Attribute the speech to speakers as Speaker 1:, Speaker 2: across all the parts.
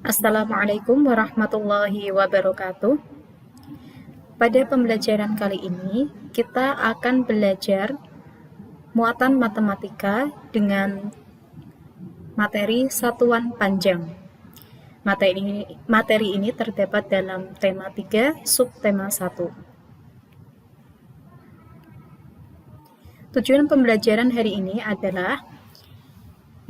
Speaker 1: Assalamualaikum warahmatullahi wabarakatuh. Pada pembelajaran kali ini, kita akan belajar muatan matematika dengan materi satuan panjang. Materi ini terdapat dalam tema 3, subtema 1. Tujuan pembelajaran hari ini adalah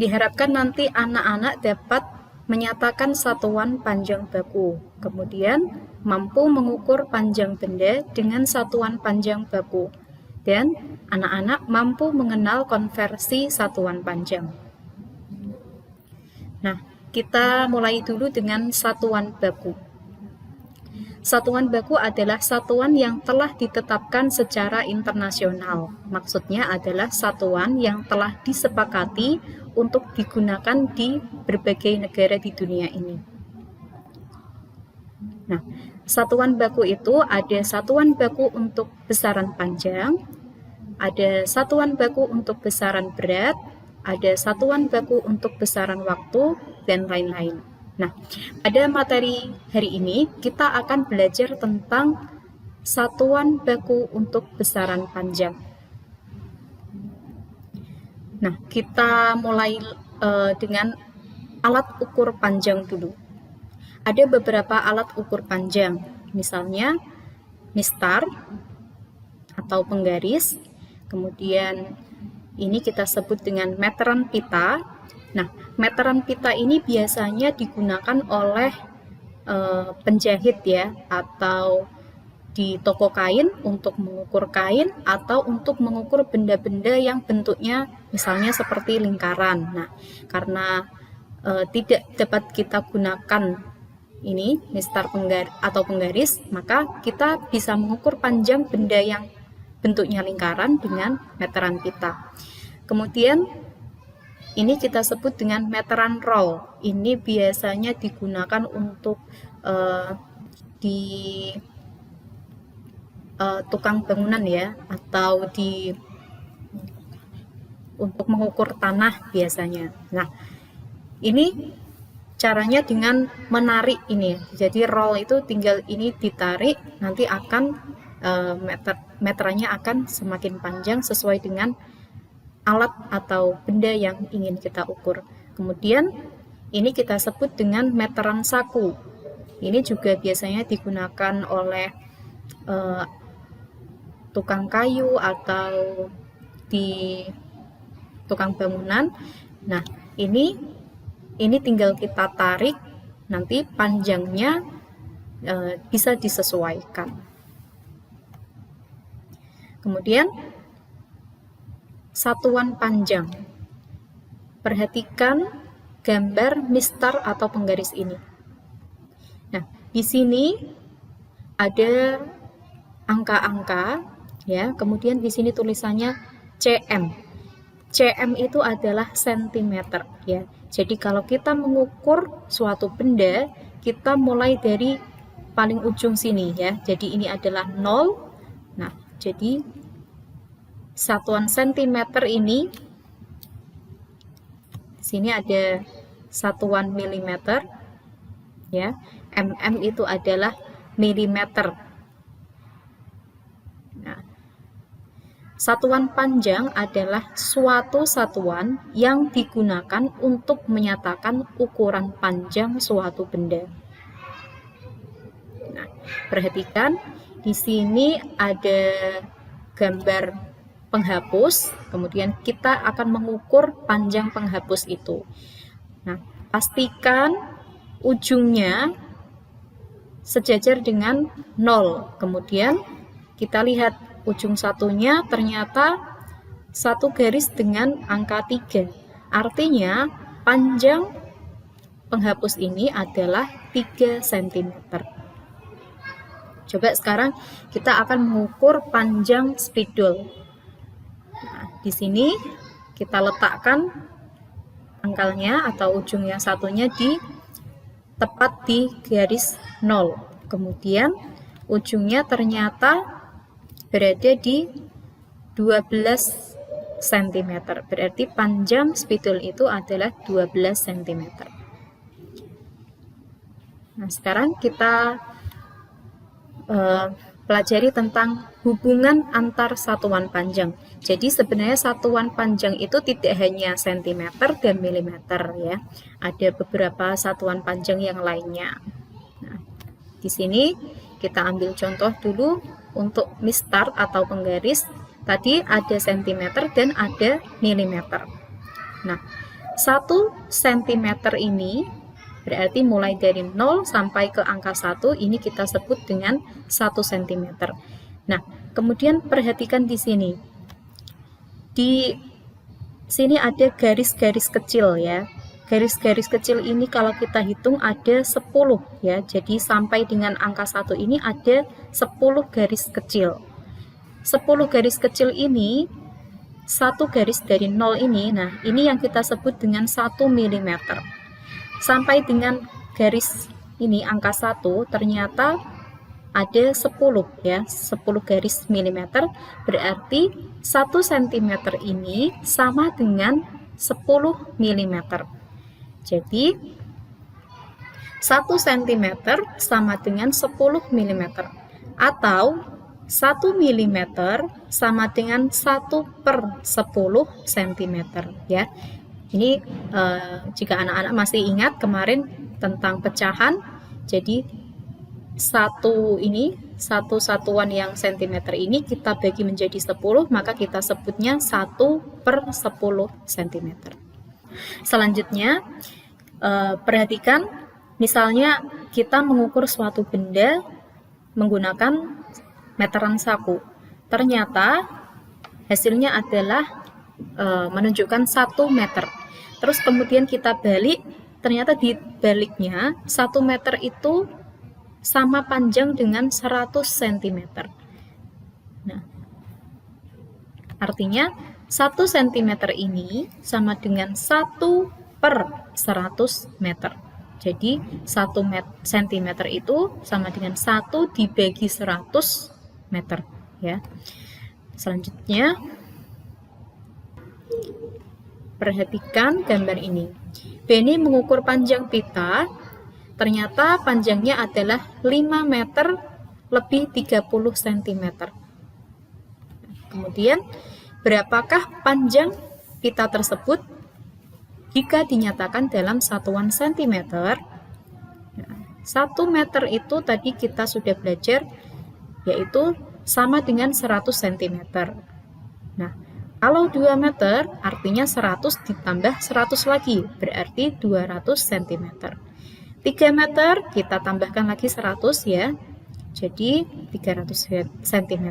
Speaker 1: diharapkan nanti anak-anak dapat menyatakan satuan panjang baku, kemudian mampu mengukur panjang benda dengan satuan panjang baku, dan anak-anak mampu mengenal konversi satuan panjang. Nah, kita mulai dulu dengan satuan baku. Satuan baku adalah satuan yang telah ditetapkan secara internasional. Maksudnya adalah satuan yang telah disepakati untuk digunakan di berbagai negara di dunia ini. Nah, satuan baku itu ada satuan baku untuk besaran panjang, ada satuan baku untuk besaran berat, ada satuan baku untuk besaran waktu, dan lain-lain. Nah, pada materi hari ini kita akan belajar tentang satuan baku untuk besaran panjang. Nah, kita mulai dengan alat ukur panjang dulu. Ada beberapa alat ukur panjang, misalnya mistar atau penggaris, kemudian ini kita sebut dengan meteran pita. Nah, meteran pita ini biasanya digunakan oleh penjahit ya, atau di toko kain untuk mengukur kain atau untuk mengukur benda-benda yang bentuknya misalnya seperti lingkaran. Nah, karena tidak dapat kita gunakan ini mistar atau penggaris, maka kita bisa mengukur panjang benda yang bentuknya lingkaran dengan meteran pita. Kemudian ini kita sebut dengan meteran roll. Ini biasanya digunakan untuk di tukang bangunan ya, atau untuk mengukur tanah biasanya. Nah, ini caranya dengan menarik ini. Jadi roll itu tinggal ini ditarik, nanti akan meterannya akan semakin panjang sesuai dengan alat atau benda yang ingin kita ukur. Kemudian ini kita sebut dengan meteran saku. Ini juga biasanya digunakan oleh tukang kayu atau di tukang bangunan. Nah, ini tinggal kita tarik, nanti panjangnya bisa disesuaikan. Kemudian satuan panjang. Perhatikan gambar mistar atau penggaris ini. Nah, di sini ada angka-angka ya, kemudian di sini tulisannya cm. Cm itu adalah sentimeter ya. Jadi kalau kita mengukur suatu benda, kita mulai dari paling ujung sini ya. Jadi ini adalah 0. Nah, jadi satuan sentimeter ini, sini ada satuan milimeter ya, mm itu adalah milimeter. Nah, satuan panjang adalah suatu satuan yang digunakan untuk menyatakan ukuran panjang suatu benda. Nah, perhatikan di sini ada gambar penghapus, kemudian kita akan mengukur panjang penghapus itu. Nah, pastikan ujungnya sejajar dengan 0. Kemudian kita lihat ujung satunya ternyata satu garis dengan angka 3. Artinya panjang penghapus ini adalah 3 cm. Coba sekarang kita akan mengukur panjang spidol. Nah, di sini kita letakkan pangkalnya atau ujung yang satunya tepat di garis 0. Kemudian ujungnya ternyata berada di 12 cm. Berarti panjang spidol itu adalah 12 cm. Nah, sekarang kita pelajari tentang hubungan antar satuan panjang. Jadi sebenarnya satuan panjang itu tidak hanya sentimeter dan milimeter ya. Ada beberapa satuan panjang yang lainnya. Nah, di sini kita ambil contoh dulu untuk mistar atau penggaris. Tadi ada sentimeter dan ada milimeter. Nah, 1 cm ini berarti mulai dari 0 sampai ke angka 1 ini kita sebut dengan 1 cm. Nah, kemudian perhatikan di sini. Di sini ada garis-garis kecil ya. Garis-garis kecil ini kalau kita hitung ada 10 ya. Jadi sampai dengan angka 1 ini ada 10 garis kecil. 10 garis kecil ini, satu garis dari 0 ini, nah ini yang kita sebut dengan 1 mm. Sampai dengan garis ini, angka 1, ternyata ada 10 ya, 10 garis milimeter, berarti 1 cm ini sama dengan 10 mm. Jadi 1 cm sama dengan 10 mm, atau 1 mm sama dengan 1/10 cm ya. Ini jika anak-anak masih ingat kemarin tentang pecahan, jadi satu satuan yang centimeter ini kita bagi menjadi 10, maka kita sebutnya 1/10 cm. Selanjutnya perhatikan, misalnya kita mengukur suatu benda menggunakan meteran saku. Ternyata hasilnya adalah menunjukkan 1 meter. Terus kemudian kita balik, ternyata di baliknya 1 meter itu sama panjang dengan 100 cm. Nah, artinya 1 cm ini sama dengan 1/100 meter. Jadi 1 cm itu sama dengan 1 dibagi 100 meter ya. Selanjutnya perhatikan gambar ini. Benny mengukur panjang pita, ternyata panjangnya adalah 5 meter lebih 30 cm. Kemudian berapakah panjang pita tersebut jika dinyatakan dalam satuan cm? 1 meter itu tadi kita sudah belajar, yaitu sama dengan 100 cm. Nah, kalau 2 meter artinya 100 ditambah 100 lagi, berarti 200 cm. 3 meter kita tambahkan lagi 100 ya, jadi 300 cm.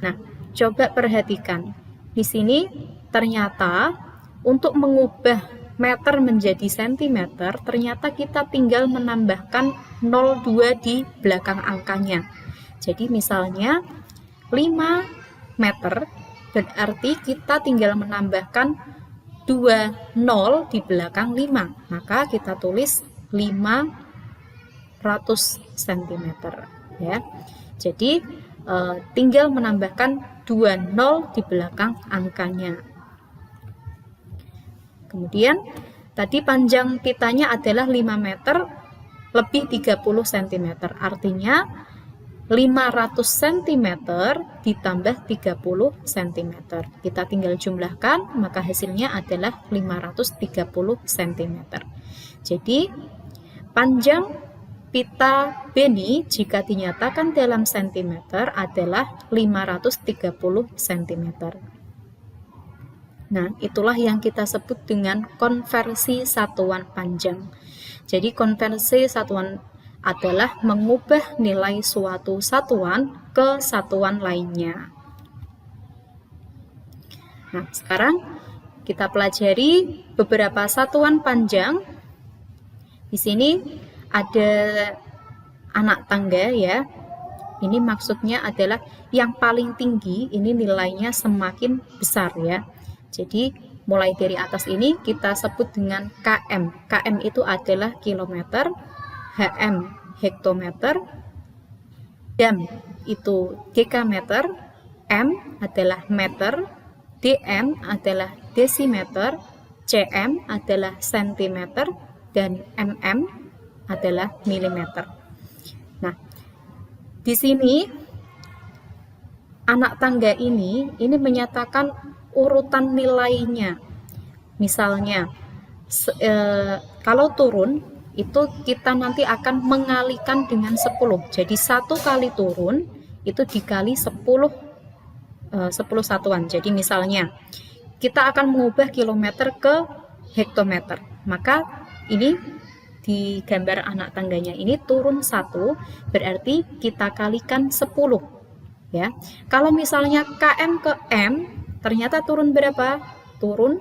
Speaker 1: Nah, coba perhatikan. Di sini ternyata untuk mengubah meter menjadi centimeter, ternyata kita tinggal menambahkan 02 di belakang angkanya. Jadi misalnya 5 meter, berarti kita tinggal menambahkan 20 di belakang 5. Maka kita tulis 500 cm ya. Jadi tinggal menambahkan 20 di belakang angkanya. Kemudian tadi panjang pitanya adalah 5 meter lebih 30 cm. Artinya 500 cm ditambah 30 cm. Kita tinggal jumlahkan, maka hasilnya adalah 530 cm. Jadi, panjang pita Benny jika dinyatakan dalam centimeter adalah 530 cm. Nah, itulah yang kita sebut dengan konversi satuan panjang. Jadi, konversi satuan adalah mengubah nilai suatu satuan ke satuan lainnya. Nah, sekarang kita pelajari beberapa satuan panjang. Di sini ada anak tangga ya. Ini maksudnya adalah yang paling tinggi, ini nilainya semakin besar ya. Jadi mulai dari atas ini kita sebut dengan km. Km itu adalah kilometer, HM hektometer, jam itu dekameter, M adalah meter, DM adalah desimeter, CM adalah sentimeter, dan MM adalah milimeter. Nah, di sini anak tangga ini menyatakan urutan nilainya. Misalnya, kalau turun itu kita nanti akan mengalikan dengan 10. Jadi 1 kali turun itu dikali 10 satuan. Jadi misalnya kita akan mengubah kilometer ke hektometer. Maka ini di gambar anak tangganya ini turun 1, berarti kita kalikan 10. Ya. Kalau misalnya km ke m, ternyata turun berapa? Turun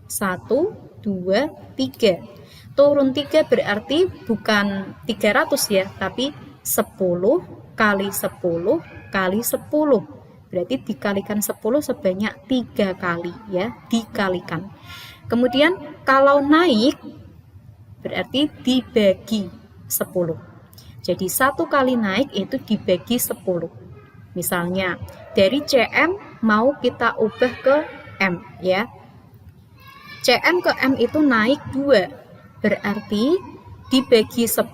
Speaker 1: 1, 2, 3. Turun 3 berarti bukan 300 ya, tapi 10 kali 10 kali 10. Berarti dikalikan 10 sebanyak 3 kali ya, dikalikan. Kemudian kalau naik berarti dibagi 10. Jadi 1 kali naik itu dibagi 10. Misalnya dari cm mau kita ubah ke m ya. Cm ke m itu naik 2. Berarti dibagi 10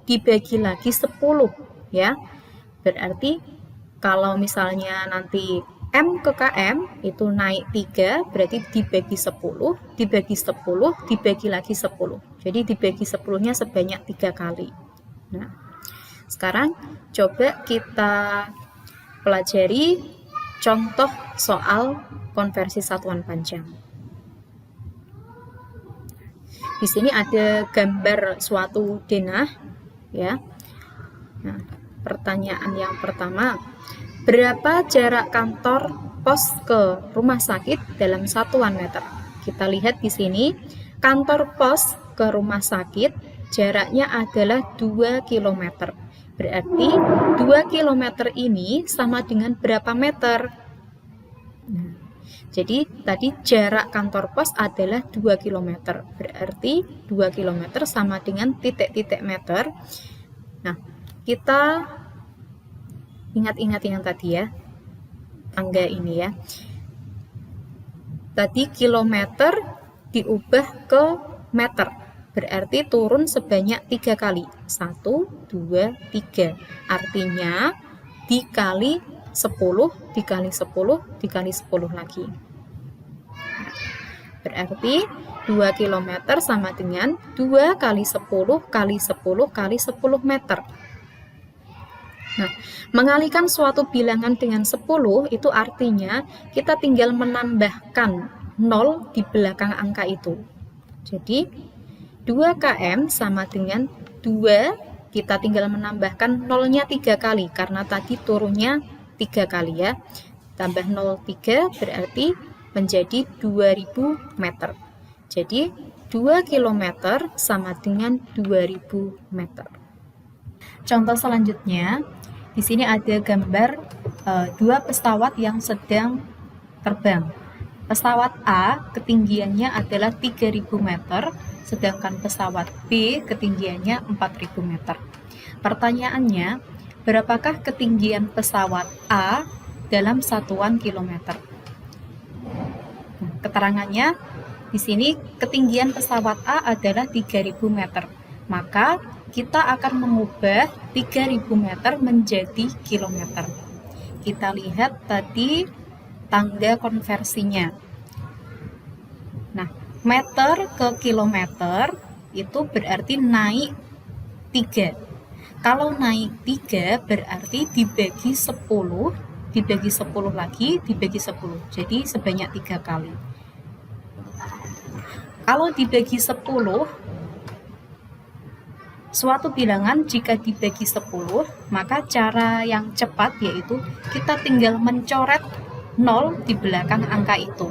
Speaker 1: dibagi lagi 10 ya. Berarti kalau misalnya nanti M ke KM itu naik 3, berarti dibagi 10, dibagi 10, dibagi lagi 10. Jadi dibagi 10-nya sebanyak 3 kali. Nah, sekarang coba kita pelajari contoh soal konversi satuan panjang. Di sini ada gambar suatu denah ya. Nah, pertanyaan yang pertama, berapa jarak kantor pos ke rumah sakit dalam satuan meter? Kita lihat di sini, kantor pos ke rumah sakit jaraknya adalah 2 km. Berarti 2 km ini sama dengan berapa meter? Nah, jadi tadi jarak kantor pos adalah 2 km. Berarti 2 km sama dengan titik-titik meter. Nah, kita ingat-ingat yang tadi ya, tangga ini ya. Tadi kilometer diubah ke meter, berarti turun sebanyak 3 kali. 1, 2, 3. Artinya dikali 10, dikali 10, dikali 10 lagi. Berarti 2 km sama dengan 2 kali 10 kali 10 kali 10 meter. Nah, mengalihkan suatu bilangan dengan 10 itu artinya kita tinggal menambahkan 0 di belakang angka itu. Jadi 2 km sama dengan 2, kita tinggal menambahkan 0-nya 3 kali karena tadi turunnya 3 kali ya. Tambah 0 3 berarti menjadi 2000 meter. Jadi 2 km sama dengan 2000 meter. Contoh selanjutnya, di sini ada gambar 2 pesawat yang sedang terbang. Pesawat A ketinggiannya adalah 3000 meter, sedangkan pesawat B ketinggiannya 4000 meter. Pertanyaannya, berapakah ketinggian pesawat A dalam satuan kilometer? Keterangannya, di sini ketinggian pesawat A adalah 3000 meter. Maka kita akan mengubah 3000 meter menjadi kilometer. Kita lihat tadi tangga konversinya. Nah, meter ke kilometer itu berarti naik 3. Kalau naik 3 berarti dibagi 10, dibagi 10 lagi, dibagi 10. Jadi sebanyak 3 kali. Kalau dibagi 10, suatu bilangan jika dibagi 10, maka cara yang cepat yaitu kita tinggal mencoret 0 di belakang angka itu.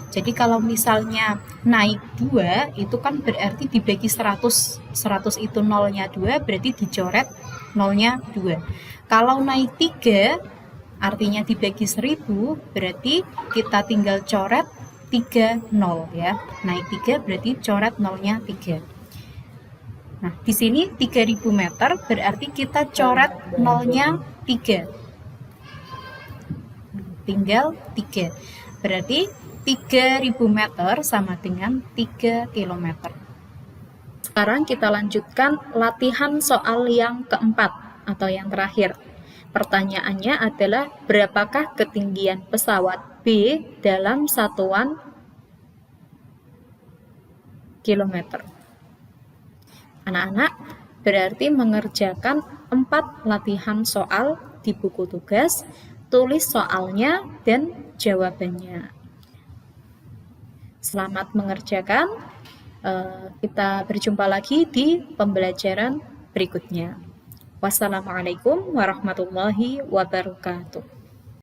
Speaker 1: Jadi kalau misalnya naik 2, itu kan berarti dibagi 100. 100 itu 0-nya 2, berarti dicoret 0-nya 2. Kalau naik 3, artinya dibagi 1000, berarti kita tinggal coret 3 0 ya. Naik 3 berarti coret 0-nya 3. Nah, di sini 3000 meter berarti kita coret 0-nya 3. Tinggal 3. Berarti 3000 meter sama dengan 3 km. Sekarang kita lanjutkan latihan soal yang keempat atau yang terakhir. Pertanyaannya adalah berapakah ketinggian pesawat B dalam satuan kilometer? Anak-anak berarti mengerjakan 4 latihan soal di buku tugas, tulis soalnya dan jawabannya. Selamat mengerjakan. Kita berjumpa lagi di pembelajaran berikutnya. Wassalamualaikum warahmatullahi wabarakatuh.